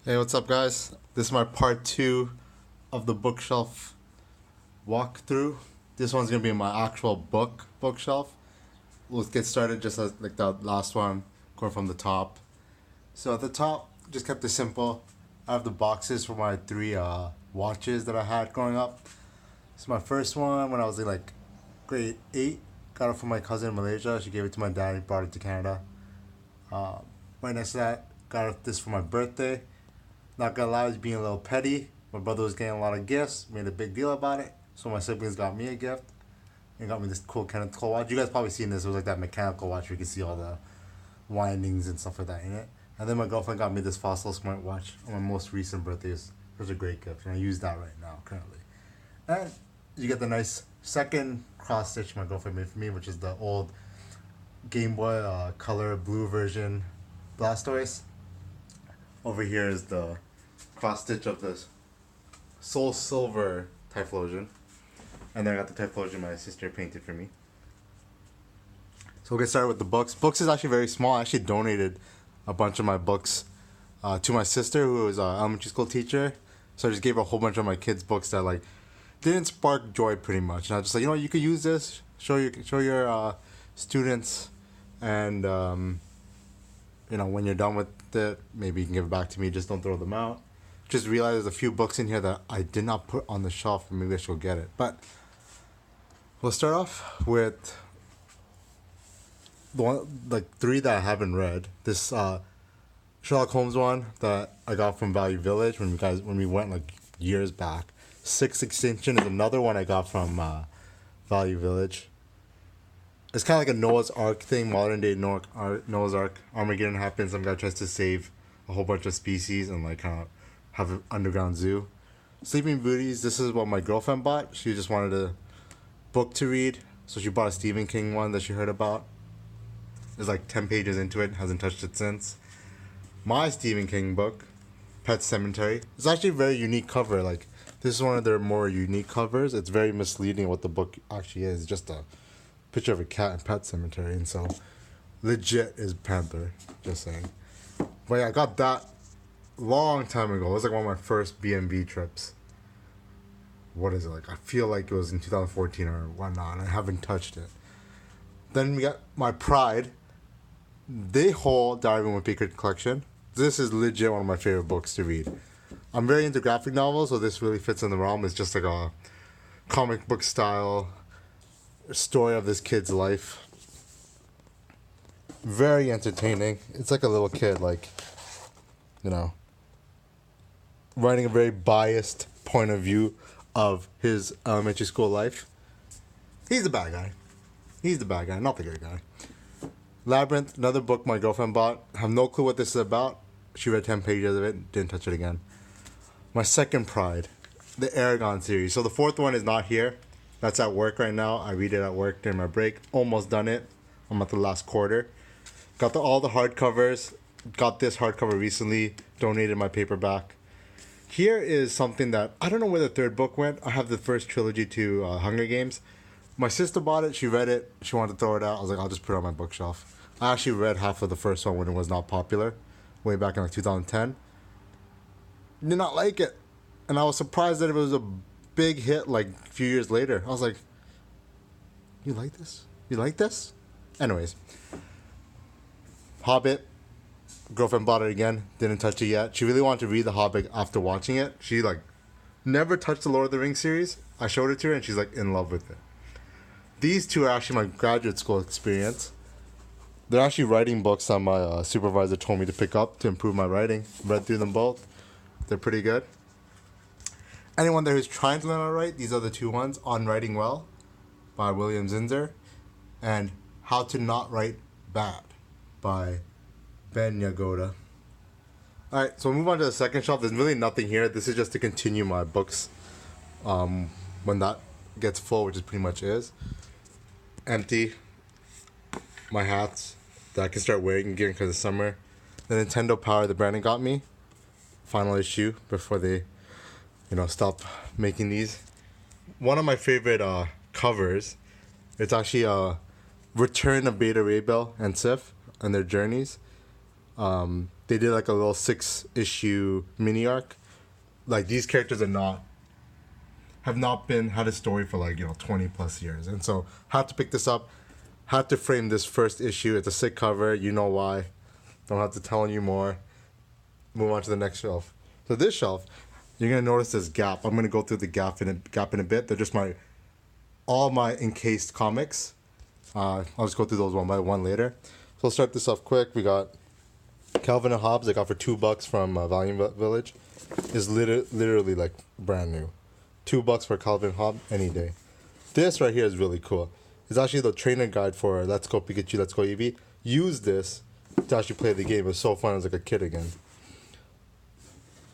Hey, what's up, guys? This is my part two of the bookshelf walkthrough. This one's gonna be my actual bookshelf. Let's get started just as like the last one, going from the top. So at the top, just kept it simple. I have the boxes for my three watches that I had growing up. So my first one when I was in like grade 8, got it from my cousin in Malaysia. She gave it to my dad. He brought it to Canada. Um, right next to that, got this for my birthday. Not gonna lie, I was being a little petty. My brother was getting a lot of gifts, made a big deal about it. So my siblings got me a gift and got me this cool Kenneth Cole watch. You guys probably seen this. It was like that mechanical watch where you can see all the windings and stuff like that in it. And then my girlfriend got me this Fossil smartwatch on my most recent birthdays. It was a great gift, and I use that right now currently. And you get the nice second cross stitch my girlfriend made for me, which is the old Game Boy color blue version Blastoise. Over here is the cross stitch of this Soul Silver Typhlosion. And then I got the Typhlosion my sister painted for me. So we'll get started with the books. Books is actually very small. I actually donated a bunch of my books to my sister, who was an elementary school teacher. So I just gave her a whole bunch of my kids' books that like didn't spark joy pretty much. And I was just like, you could use this, show your students, and when you're done with it, maybe you can give it back to me. Just don't throw them out. Just realized there's a few books in here that I did not put on the shelf, and maybe I should get it. But we'll start off with the one, like three that I haven't read. This Sherlock Holmes one that I got from Value Village when we went like years back. Sixth Extinction is another one I got from Value Village. It's kind of like a Noah's Ark thing, modern day Noah's Ark. Armageddon happens, some guy tries to save a whole bunch of species and like kind of have an underground zoo. Sleeping Beauties, this is what my girlfriend bought. She just wanted a book to read, so she bought a Stephen King one that she heard about. There's like 10 pages into it, hasn't touched it since. My Stephen King book, Pet Cemetery. It's actually a very unique cover. Like, this is one of their more unique covers. It's very misleading what the book actually is. It's just a picture of a cat in Pet Cemetery, and so legit is Panther. Just saying. But yeah, I got that long time ago. It was like one of my first B&B trips. What is it like? I feel like it was in 2014 or whatnot. I haven't touched it. Then we got my Pride, the whole Diary of a Baker collection. This is legit one of my favorite books to read. I'm very into graphic novels, so this really fits in the realm. It's just like a comic book style story of this kid's life. Very entertaining. It's like a little kid, like, writing a very biased point of view of his elementary school life. He's the bad guy. He's the bad guy, not the good guy. Labyrinth, another book my girlfriend bought. I have no clue what this is about. She read 10 pages of it, didn't touch it again. My second Pride, the Aragon series. So the fourth one is not here. That's at work right now. I read it at work during my break. Almost done it. I'm at the last quarter. Got all the hardcovers. Got this hardcover recently. Donated my paperback. Here is something that I don't know where the third book went. I have the first trilogy to Hunger Games. My sister bought it. She read it. She wanted to throw it out. I was like, I'll just put it on my bookshelf. I actually read half of the first one when it was not popular, way back in like 2010. Did not like it, and I was surprised that it was a big hit like a few years later. I was like, you like this? You like this? Anyways, Hobbit. Girlfriend bought it again. Didn't touch it yet. She really wanted to read The Hobbit after watching it. She like never touched the Lord of the Rings series. I showed it to her and she's like in love with it. These two are actually my graduate school experience. They're actually writing books that my supervisor told me to pick up to improve my writing. Read through them both. They're pretty good. Anyone there who's trying to learn how to write, these are the two ones. On Writing Well by William Zinsser and How to Not Write Bad by Ben Yagoda. Alright, so we'll move on to the second shelf. There's really nothing here. This is just to continue my books when that gets full, which it pretty much is. Empty. My hats that I can start wearing again because it's summer. The Nintendo Power that Brandon got me. Final issue before they, stop making these. One of my favorite covers. It's actually a return of Beta Ray Bill and Sif and their journeys. They they did like a little 6-issue mini arc. Like these characters have not had a story for like 20 plus years, and so had to pick this up, had to frame this first issue. It's a sick cover. You know why? Don't have to tell you more. Move on to the next shelf. So this shelf, you're gonna notice this gap. I'm gonna go through the gap in a bit. They're just all my encased comics. I'll just go through those one by one later. So I'll start this off quick. We got Calvin and Hobbes. I got for $2 from Valiant Village. Is literally like brand new. $2 for Calvin and Hobbes any day. This right here is really cool. It's actually the trainer guide for Let's Go Pikachu, Let's Go Eevee. Use this to actually play the game. It was so fun. I was like a kid again.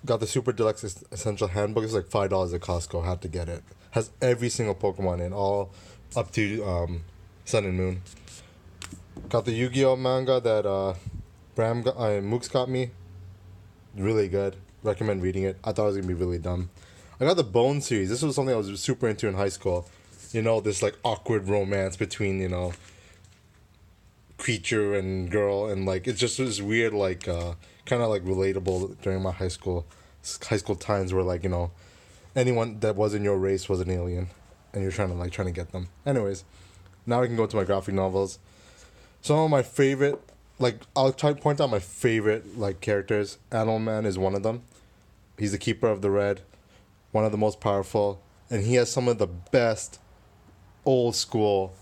Got the Super Deluxe Essential Handbook. It's like $5 at Costco. Had to get it. Has every single Pokemon in, all up to Sun and Moon. Got the Yu-Gi-Oh manga that Mooks got me. Really good. Recommend reading it. I thought it was gonna be really dumb. I got the Bone series. This was something I was super into in high school. This like awkward romance between creature and girl, and like it's just this weird like kind of like relatable during my high school times where like anyone that wasn't your race was an alien, and you're trying to get them. Anyways, now we can go to my graphic novels. Some of my favorite, like I'll try to point out my favorite like characters. Animal Man is one of them. He's the keeper of the red, one of the most powerful, and he has some of the best old school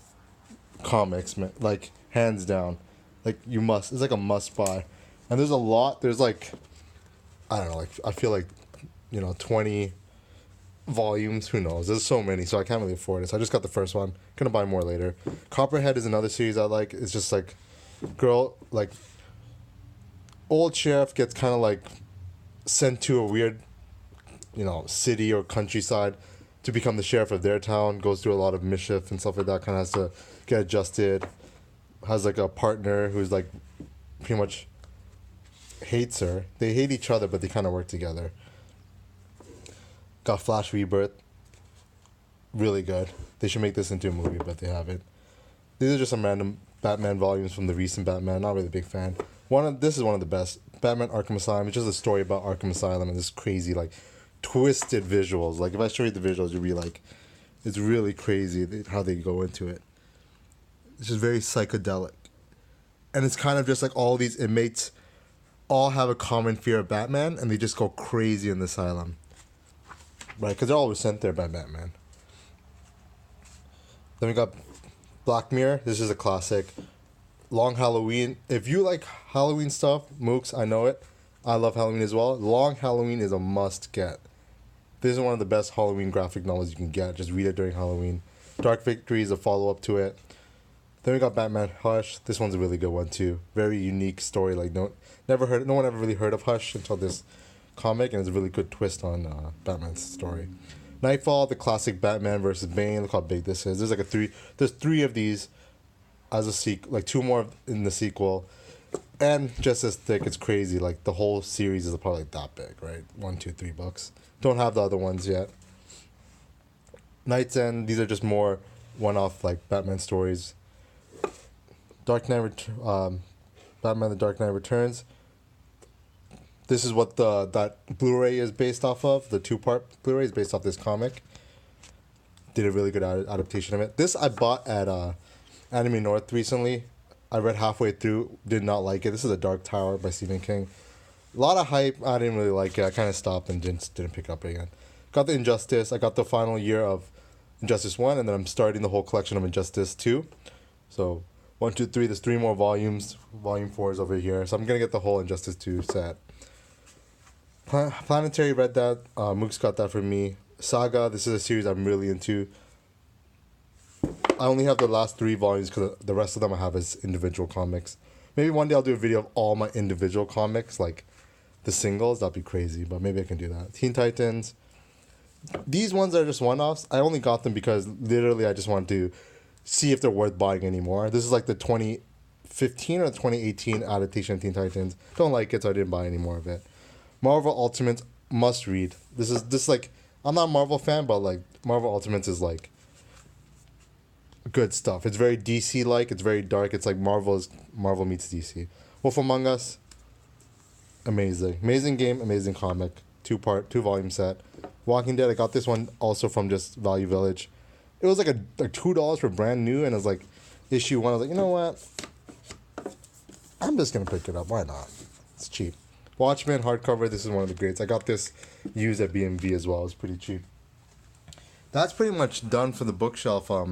comics, man. Like hands down, like it's like a must buy. And there's like, I don't know, like I feel like 20 volumes, who knows, there's so many, so I can't really afford it, so I just got the first one. Gonna buy more later. Copperhead is another series I like. It's just like old sheriff gets kind of like sent to a weird city or countryside to become the sheriff of their town, goes through a lot of mischief and stuff like that, kind of has to get adjusted, has like a partner who's like pretty much hates her. They hate each other, but they kind of work together. Got Flash Rebirth. Really good. They should make this into a movie, but they haven't. These are just some random Batman volumes from the recent Batman. Not really a big fan. This is one of the best. Batman Arkham Asylum. It's just a story about Arkham Asylum and this crazy, like, twisted visuals. Like, if I show you the visuals, you'll be like, it's really crazy how they go into it. It's just very psychedelic. And it's kind of just like all these inmates all have a common fear of Batman, and they just go crazy in the asylum. Right, because they're always sent there by Batman. Then we got Black Mirror. This is a classic. Long Halloween. If you like Halloween stuff, Mooks, I know it. I love Halloween as well. Long Halloween is a must get. This is one of the best Halloween graphic novels you can get. Just read it during Halloween. Dark Victory is a follow-up to it. Then we got Batman Hush. This one's a really good one too. Very unique story. Like no one ever really heard of Hush until this comic, and it's a really good twist on Batman's story. Nightfall, the classic Batman versus Bane. Look how big this is. There's three of these as a sequel, like 2 more in the sequel, and just as thick. It's crazy. Like the whole series is probably like that big, right? 1, 2, 3 books. Don't have the other ones yet. Night's End. These are just more one-off like Batman stories. Batman: The Dark Knight Returns. This is what that Blu-ray is based off of. The 2-part Blu-ray is based off this comic. Did a really good adaptation of it. This I bought at Anime North recently. I read halfway through, did not like it. This is The Dark Tower by Stephen King. A lot of hype. I didn't really like it. I kind of stopped and didn't pick it up again. Got the Injustice. I got the final year of Injustice 1, and then I'm starting the whole collection of Injustice 2. So 1, 2, 3. There's 3 more volumes. Volume 4 is over here. So I'm going to get the whole Injustice 2 set. Planetary read that. Mooks got that for me. Saga. This is a series I'm really into. I only have the last 3 volumes because the rest of them I have as individual comics. Maybe one day I'll do a video of all my individual comics, like the singles. That'd be crazy, but maybe I can do that. Teen Titans. These ones are just one-offs. I only got them because literally I just wanted to see if they're worth buying anymore. This is like the 2015 or 2018 adaptation of Teen Titans. Don't like it, so I didn't buy any more of it. Marvel Ultimates, must read. This is like, I'm not a Marvel fan, but like Marvel Ultimates is like good stuff. It's very DC like. It's very dark. It's like Marvel meets DC. Wolf Among Us. amazing game, amazing comic. Two volume set. Walking Dead. I got this one also from just Value Village. It was like $2 for brand new, and it was like issue one. I was like, you know what? I'm just gonna pick it up. Why not? It's cheap. Watchmen hardcover. This is one of the greats. I got this used at BMV as well. It's pretty cheap. That's pretty much done for the bookshelf. I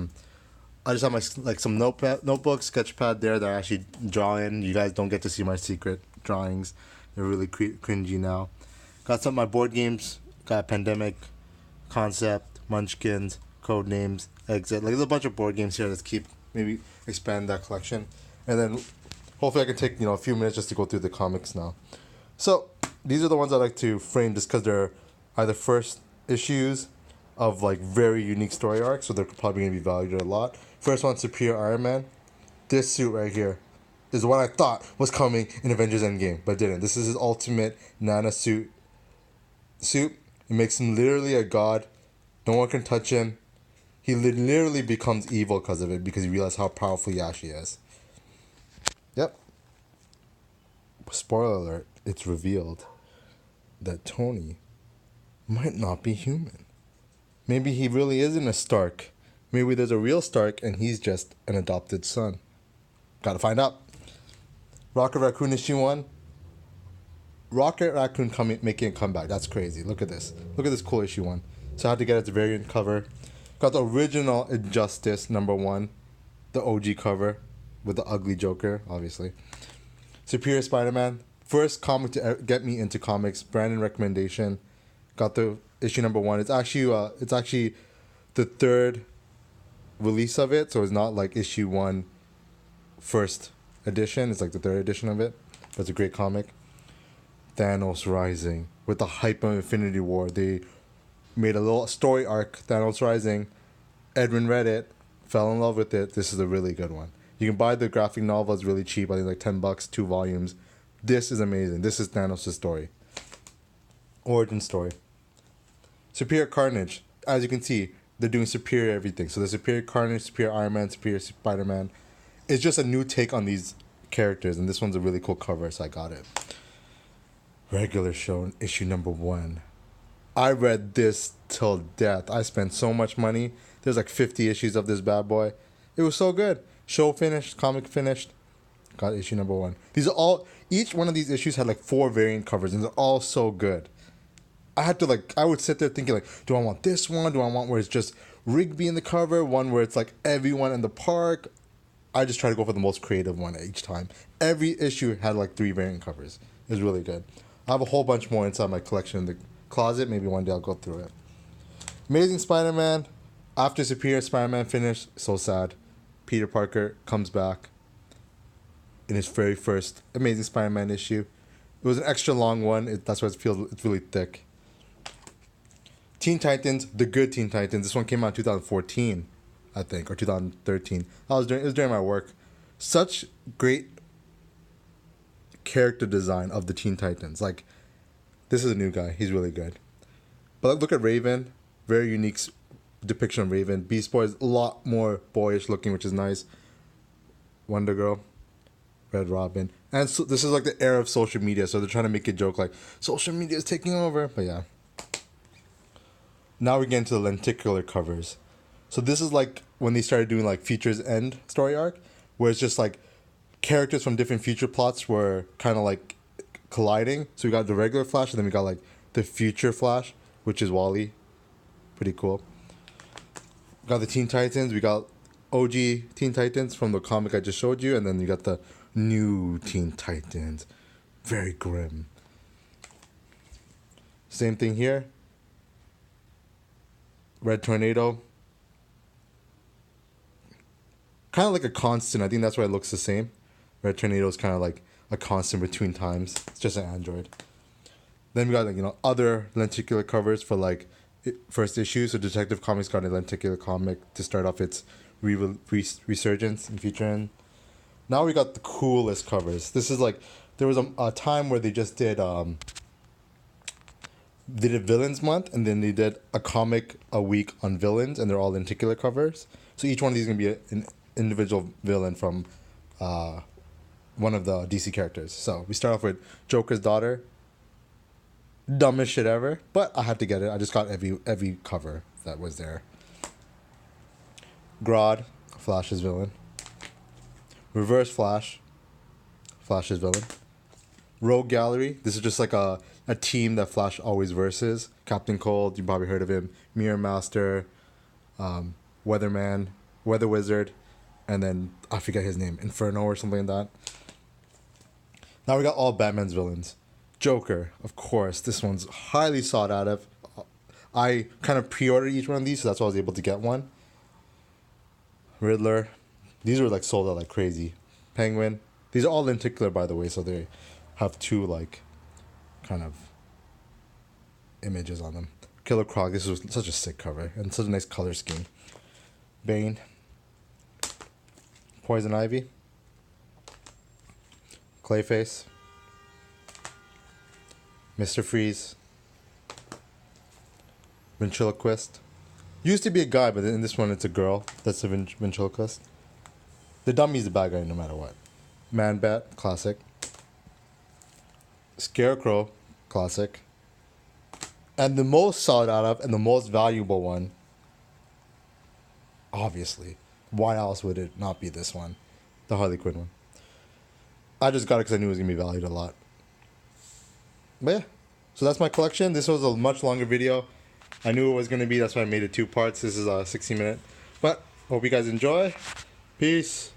just have my some notebook, sketchpad there that I actually draw in. You guys don't get to see my secret drawings. They're really cringy now. Got some of my board games. Got Pandemic, Concept, Munchkins, Codenames, Exit. Like there's a bunch of board games here. Let's maybe expand that collection, and then hopefully I can take a few minutes just to go through the comics now. So these are the ones I like to frame just because they're either first issues of like very unique story arcs, so they're probably gonna be valued a lot. First one, Superior Iron Man. This suit right here is what I thought was coming in Avengers Endgame, but didn't. This is his ultimate Nana suit. It makes him literally a god. No one can touch him. He literally becomes evil because of it, because he realizes how powerful he actually is. Yep. Spoiler alert, it's revealed that Tony might not be human. Maybe he really isn't a Stark. Maybe there's a real Stark and he's just an adopted son. Gotta find out. Rocket Raccoon issue 1. Rocket Raccoon making a comeback. That's crazy. Look at this. Look at this cool issue 1. So I had to get its variant cover. Got the original Injustice #1. The OG cover with the ugly Joker, obviously. Superior Spider-Man. First comic to get me into comics. Brandon recommendation. Got the issue #1. It's actually the third release of it, so it's not like issue 1 first edition. It's like the third edition of it. But it's a great comic. Thanos Rising. With the hype of Infinity War, they made a little story arc, Thanos Rising. Edwin read it, fell in love with it. This is a really good one. You can buy the graphic novel. It's really cheap. I think like $10, 2 volumes. This is amazing. This is Thanos' story. Origin story. Superior Carnage. As you can see, they're doing superior everything. So the Superior Carnage, Superior Iron Man, Superior Spider-Man. It's just a new take on these characters, and this one's a really cool cover, so I got it. Regular Show, issue #1. I read this till death. I spent so much money. There's like 50 issues of this bad boy. It was so good. Show finished, comic finished. Got issue #1. Each one of these issues had like 4 variant covers, and they're all so good. I would sit there thinking like, do I want this one? Do I want where it's just Rigby in the cover? One where it's like everyone in the park? I just try to go for the most creative one each time. Every issue had like 3 variant covers. It was really good. I have a whole bunch more inside my collection in the closet. Maybe one day I'll go through it. Amazing Spider-Man. After Superior Spider-Man finished, so sad. Peter Parker comes back in his very first Amazing Spider-Man issue. It was an extra long one. That's why it's really thick. Teen Titans, the good Teen Titans. This one came out in 2014, I think, or 2013. It was during my work. Such great character design of the Teen Titans. Like, this is a new guy. He's really good. But look at Raven. Very unique depiction of Raven. Beast Boy is a lot more boyish looking, which is nice. Wonder Girl. Red Robin. And so this is like the era of social media, so they're trying to make a joke like, social media is taking over. But yeah. Now we get into the lenticular covers. So this is like when they started doing like Future's End story arc, where it's just like characters from different future plots were kind of like colliding. So we got the regular Flash, and then we got like the future Flash, which is Wally. Pretty cool. We got the Teen Titans. We got OG Teen Titans from the comic I just showed you, and then you got the new Teen Titans. Very grim. Same thing here. Red Tornado. Kind of like a constant. I think that's why it looks the same. Red Tornado is kind of like a constant between times. It's just an android. Then we got like, other lenticular covers for like first issue. So Detective Comics got a lenticular comic to start off its resurgence in Future End. Now we got the coolest covers. This is like, there was a time where they just did Villains Month, and then they did a comic a week on villains, and they're all lenticular covers. So each one of these is going to be an individual villain from one of the DC characters. So we start off with Joker's daughter. Dumbest shit ever, but I had to get it. I just got every cover that was there. Grodd, Flash's villain. Reverse Flash, Flash's villain. Rogue Gallery, this is just like a team that Flash always versus. Captain Cold, you probably heard of him. Mirror Master, Weatherman, Weather Wizard, and then I forget his name, Inferno or something like that. Now we got all Batman's villains. Joker, of course. This one's highly sought out of. I kind of pre-ordered each one of these, so that's why I was able to get one. Riddler. These were like sold out like crazy. Penguin. These are all lenticular, by the way, so they have two like kind of images on them. Killer Croc. This was such a sick cover and such a nice color scheme. Bane. Poison Ivy. Clayface. Mr. Freeze. Ventriloquist. Used to be a guy, but in this one it's a girl. That's a ventriloquist. The dummy's the bad guy no matter what. Man-Bat, classic. Scarecrow, classic. And the most sought out of and the most valuable one, obviously. Why else would it not be this one? The Harley Quinn one. I just got it because I knew it was going to be valued a lot. But yeah, so that's my collection. This was a much longer video. I knew it was going to be, that's why I made it 2 parts. This is a 16-minute. But hope you guys enjoy. Peace.